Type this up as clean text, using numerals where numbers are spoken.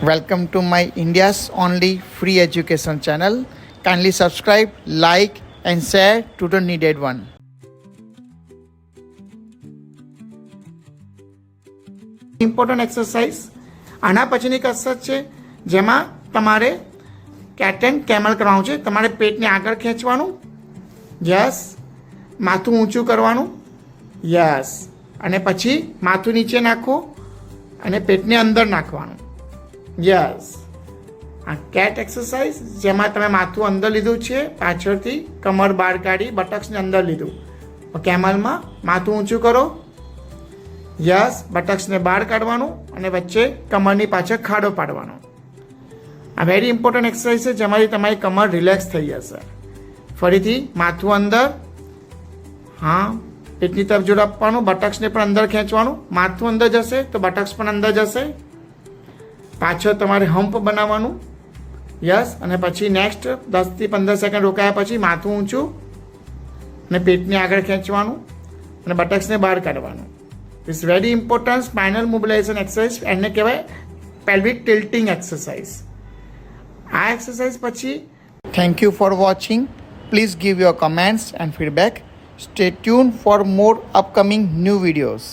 Welcome to my India's only free education channel. Kindly subscribe, like and share to the needed one. Important exercise આના પછીની કસરત છે જેમાં તમારે cat and camel કરવાનું છે. તમારે પેટને આગળ ખેંચવાનું, યસ, માથું ઊંચું કરવાનું, યસ, અને પછી માથું નીચે નાખો અને પેટને અંદર નાખવાનું, યસ. આ કેટ એક્સરસાઇઝ જેમાં તમે માથું અંદર લીધું છે, પાછળથી કમર બહાર કાઢી બટક્સને અંદર લીધું. કેમલમાં માથું ઊંચું કરો, યસ, બટક્સને બહાર કાઢવાનું અને વચ્ચે કમરની પાછળ ખાડો પાડવાનો. આ વેરી ઇમ્પોર્ટન્ટ એક્સરસાઇઝ છે જેમાંથી તમારી કમર રિલેક્સ થઈ જશે. ફરીથી માથું અંદર, હા, પેટની તરફ જોર આપવાનું, બટક્સને પણ અંદર ખેંચવાનું. માથું અંદર જશે તો બટક્સ પણ અંદર જશે. પાછળ તમારે હમ્પ બનાવવાનું, યસ, અને પછી નેક્સ્ટ 10થી 15 સેકન્ડ રોકાયા પછી માથું ઊંચું અને પેટને આગળ ખેંચવાનું અને બટક્સને બહાર કાઢવાનું. It's very important spinal mobilization exercise. એને કહેવાય પેલ્વિક ટિલ્ટિંગ એક્સરસાઇઝ. આ એક્સરસાઇઝ પછી thank you for watching. Please give your comments and feedback. Stay tuned for more upcoming new videos.